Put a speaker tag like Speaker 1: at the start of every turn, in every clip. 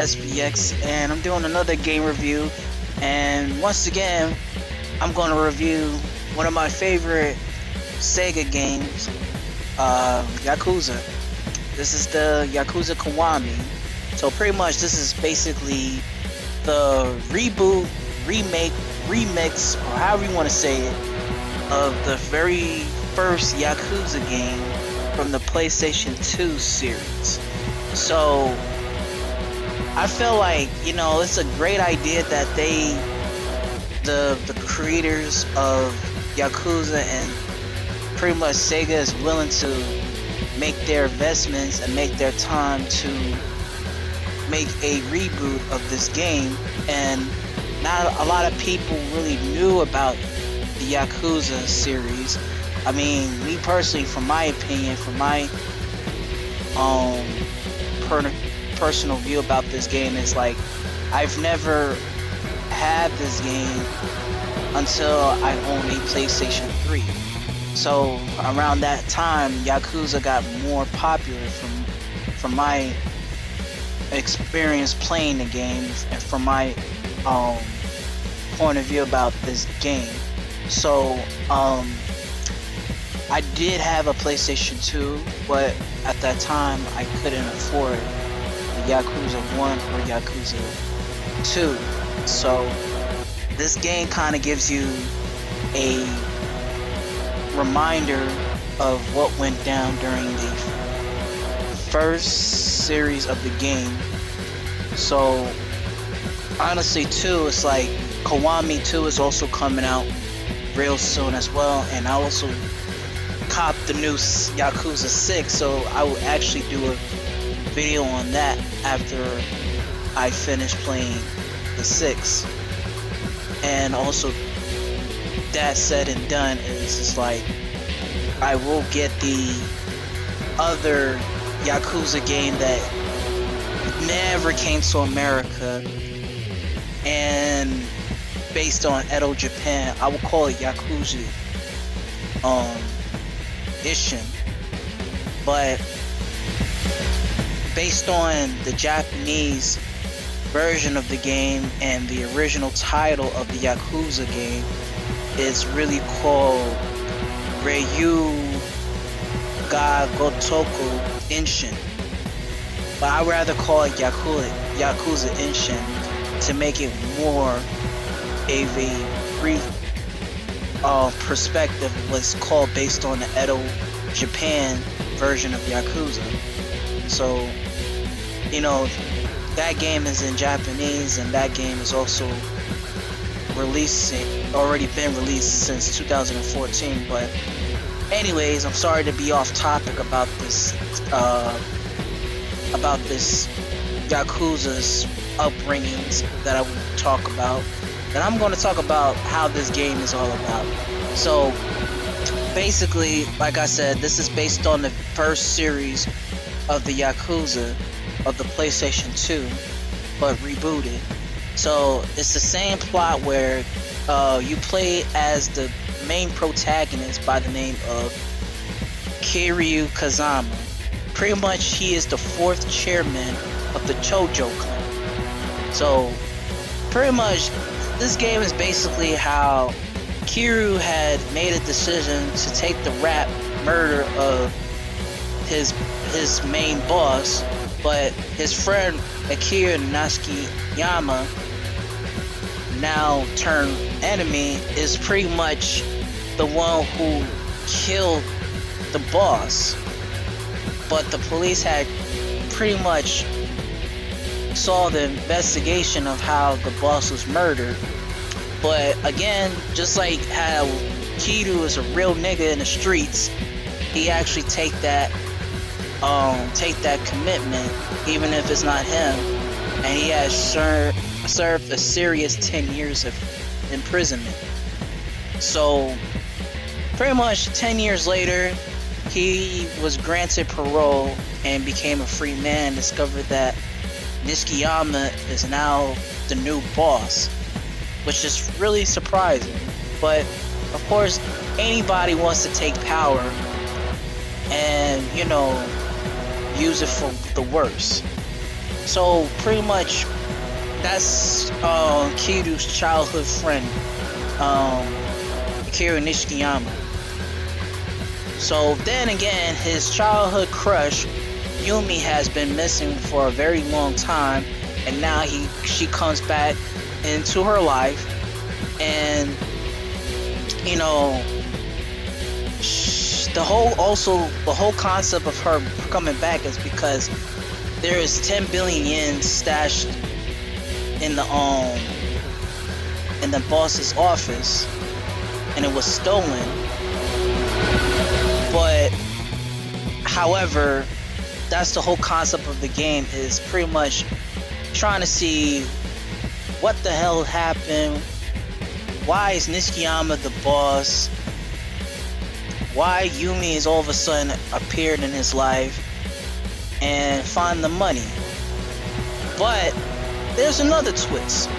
Speaker 1: SBX, and I'm doing another game review. And once again, I'm going to review one of my favorite Sega games, Yakuza. This is the Yakuza Kiwami. So pretty much this is basically the reboot, remake, remix, or however you want to say it, of the very first Yakuza game from the PlayStation 2 series. So I feel like, it's a great idea that the creators of Yakuza and pretty much Sega is willing to make their investments and make their time to make a reboot of this game. And not a lot of people really knew about the Yakuza series. I mean, me personally, from my opinion, from my personal view about this game, is like I've never had this game until I owned a PlayStation 3. So around that time, Yakuza got more popular from my experience playing the games and from my point of view about this game. So I did have a PlayStation 2, but at that time I couldn't afford the Yakuza 1 or Yakuza 2. So this game kind of gives you a reminder of what went down during the first series of the game. So honestly too, it's like Kiwami 2 is also coming out real soon as well, and I also copped the new Yakuza 6, so I will actually do a video on that after I finish playing the 6. And also, that said and done, is just like I will get the other Yakuza game that never came to America and based on Edo, Japan. I will call it Yakuza Ishin, but based on the Japanese version of the game and the original title of the Yakuza game, it's really called Ryu ga Gotoku Inshin, but I'd rather call it Yakuza Inshin to make it more of a brief perspective of what's called based on the Edo, Japan version of Yakuza. So, that game is in Japanese, and that game is also already been released since 2014. But anyways, I'm sorry to be off topic about this Yakuza's upbringings that I will talk about. And I'm going to talk about how this game is all about. So basically, like I said, this is based on the first series of the Yakuza of the PlayStation 2, but rebooted. So it's the same plot where you play as the main protagonist by the name of Kiryu Kazama. Pretty much he is the 4th chairman of the Chojo clan. So pretty much this game is basically how Kiryu had made a decision to take the rap murder of his main boss, but his friend Akira Natsuki-yama, now turned enemy, is pretty much the one who killed the boss. But the police had pretty much saw the investigation of how the boss was murdered. But again, just like how Kiryu is a real nigga in the streets, he actually take that commitment, even if it's not him, and he has served a serious 10 years of imprisonment. So pretty much 10 years later, he was granted parole and became a free man, discovered that Nishikiyama is now the new boss, which is really surprising. But of course, anybody wants to take power and use it for the worst. So pretty much that's Kiryu's childhood friend, um, Kiryu Nishikiyama. So then again, his childhood crush Yumi has been missing for a very long time, and now she comes back into her life, and you know the whole concept of her coming back is because there is 10 billion yen stashed in the boss's office, and it was stolen. But however, that's the whole concept of the game, is pretty much trying to see what the hell happened. Why is Nishikiyama the boss? Why Yumi is all of a sudden appeared in his life, and find the money. But there's another twist.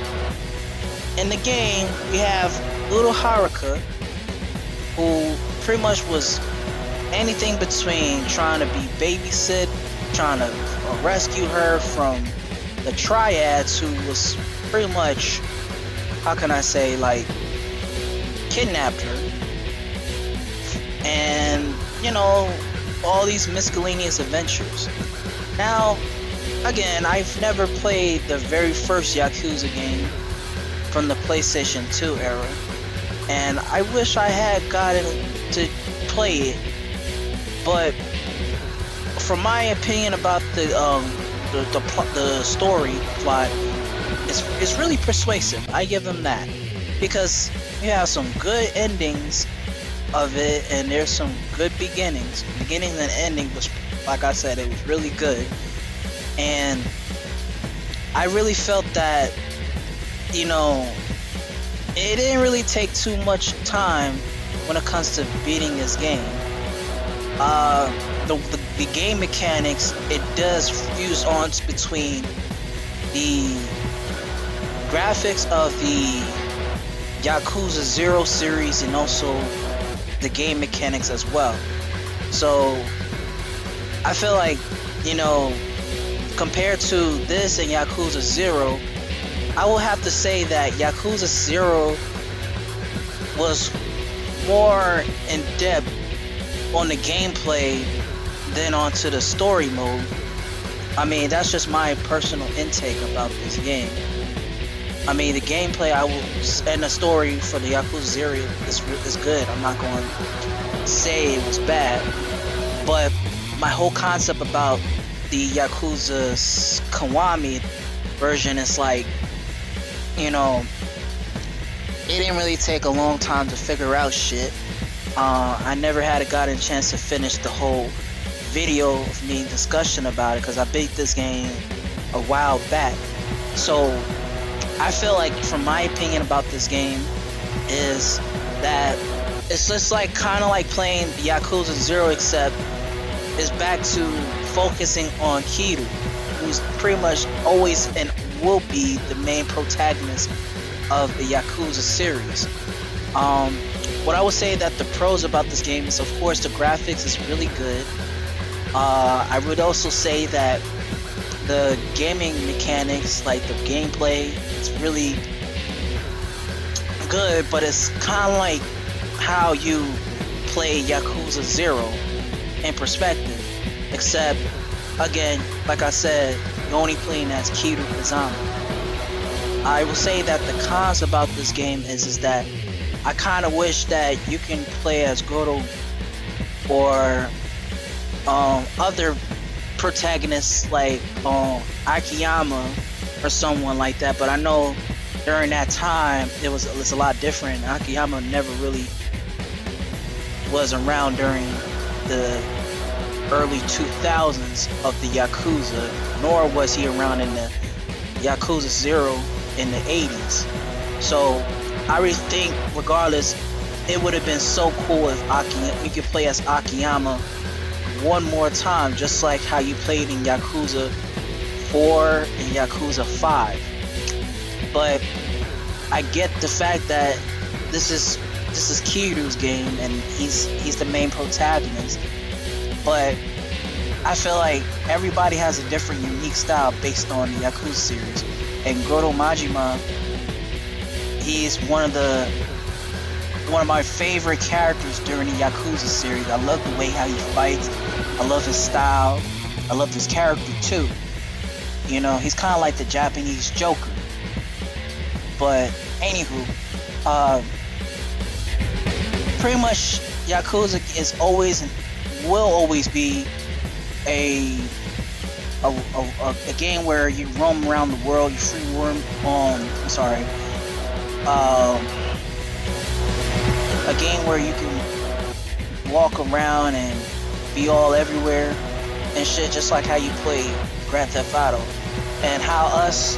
Speaker 1: In the game, we have little Haruka, who pretty much was anything between trying to be babysit, trying to rescue her from the triads, who was pretty much, how can I say, like, kidnapped her. And, all these miscellaneous adventures. Now, again, I've never played the very first Yakuza game from the PlayStation 2 era, and I wish I had gotten to play it. But from my opinion about the story plot, it's really persuasive. I give them that, because you have some good endings of it, and there's some good beginnings. Beginning and ending was, like I said, it was really good, and I really felt that, it didn't really take too much time when it comes to beating this game. The game mechanics, it does fuse on between the graphics of the Yakuza 0 series and also the game mechanics as well. So I feel like, compared to this and Yakuza 0, I will have to say that Yakuza 0 was more in depth on the gameplay than onto the story mode. I mean, that's just my personal intake about this game. I mean, the gameplay and the story for the Yakuza 0 is good. I'm not going to say it was bad, but my whole concept about the Yakuza's Kiwami version is like, it didn't really take a long time to figure out shit. I never had gotten a chance to finish the whole video of me discussion about it, because I beat this game a while back. So I feel like, from my opinion about this game, is that it's just like kind of like playing Yakuza 0, except it's back to focusing on Kiryu, who's pretty much always and will be the main protagonist of the Yakuza series. What I would say that the pros about this game is, of course, the graphics is really good. I would also say that the gaming mechanics, like the gameplay, is really good, but it's kind of like how you play Yakuza 0 in perspective, except, again, like I said, you're only playing as Kiryu Kazama. I will say that the cons about this game is that I kind of wish that you can play as Goro or other protagonists like Akiyama or someone like that, but I know during that time it was a lot different. Akiyama never really was around during the early 2000s of the Yakuza, nor was he around in the Yakuza 0 in the 80s. So I really think, regardless, it would have been so cool if we could play as Akiyama one more time, just like how you played in Yakuza 4 and Yakuza 5. But I get the fact that this is Kiryu's game and he's the main protagonist. But I feel like everybody has a different, unique style based on the Yakuza series. And Goro Majima, he's one of my favorite characters during the Yakuza series. I love the way how he fights. I love his style. I love his character too. You know, he's kind of like the Japanese Joker. But anywho, pretty much Yakuza is always and will always be a a game where you roam around the world, you free roam. A game where you can walk around and be all everywhere and shit, just like how you play Grand Theft Auto, and how us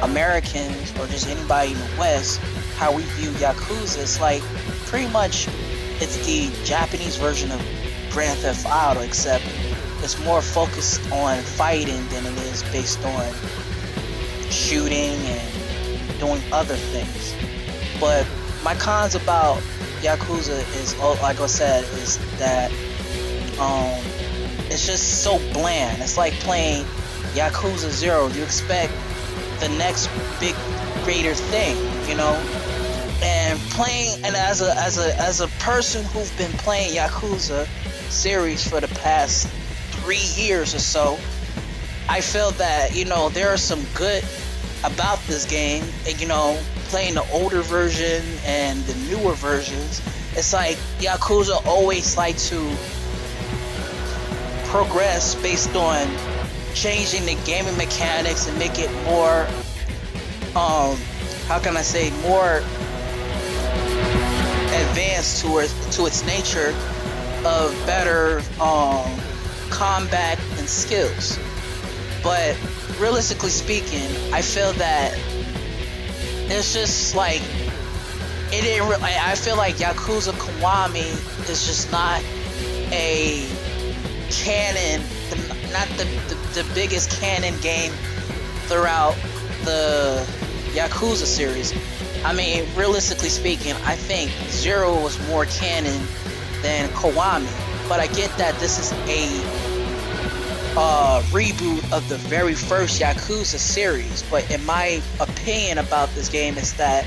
Speaker 1: Americans or just anybody in the West, how we view Yakuza. It's like pretty much it's the Japanese version of Grand Theft Auto, except it's more focused on fighting than it is based on shooting and doing other things. But my cons about Yakuza is, like I said, is that it's just so bland. It's like playing Yakuza 0. You expect the next big, greater thing, you know. And as a person who's been playing Yakuza series for the past 3 years or so, I feel that, you know, there are some good about this game. And, you know, playing the older version and the newer versions, it's like Yakuza always like to progress based on changing the gaming mechanics and make it more, how can I say, more advanced to its nature of better combat and skills. But realistically speaking, I feel that it's just like it didn't. I feel like Yakuza Kiwami is just not a canon, not the biggest canon game throughout the Yakuza series. I mean, realistically speaking, I think Zero was more canon than Kiwami, but I get that this is a reboot of the very first Yakuza series. But in my opinion about this game is that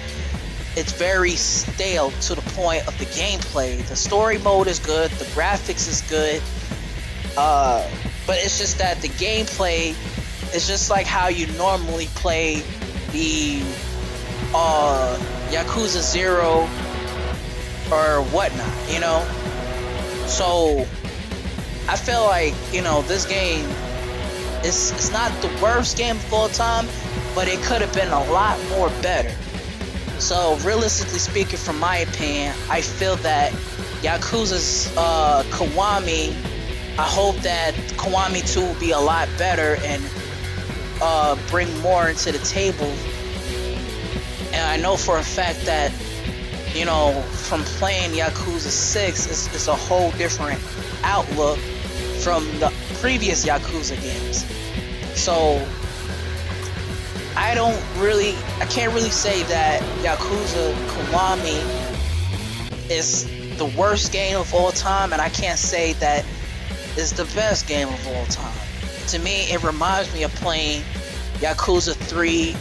Speaker 1: it's very stale to the point of the gameplay. The story mode is good, the graphics is good, but it's just that the gameplay is just like how you normally play the Yakuza 0 or whatnot, you know? So I feel like, you know, this game it's not the worst game of all time, but it could have been a lot more better. So realistically speaking, from my opinion, I feel that Yakuza's Kiwami, I hope that Kiwami 2 will be a lot better and bring more into the table. And I know for a fact that, you know, from playing Yakuza 6, it's a whole different outlook from the previous Yakuza games. So I can't really say that Yakuza Kiwami is the worst game of all time, and I can't say that it's the best game of all time. To me, it reminds me of playing Yakuza 3.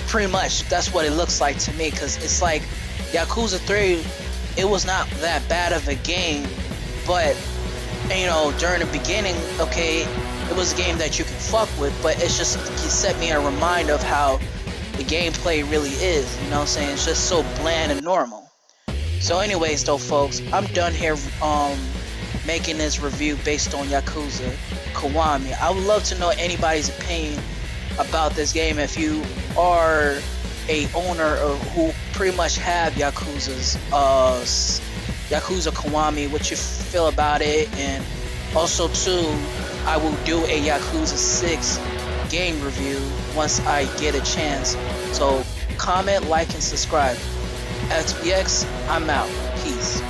Speaker 1: Pretty much, that's what it looks like to me, because it's like Yakuza 3, it was not that bad of a game, but, you know, during the beginning, okay, it was a game that you can fuck with, but it set me a reminder of how the gameplay really is, you know what I'm saying? It's just so bland and normal. So anyways though, folks, I'm done here making this review based on Yakuza Kiwami. I would love to know anybody's opinion about this game. If you are a owner or who pretty much have Yakuza Kiwami, what you feel about it, and also too, I will do a Yakuza 6 game review once I get a chance. So comment, like, and subscribe. XPX, I'm out. Peace.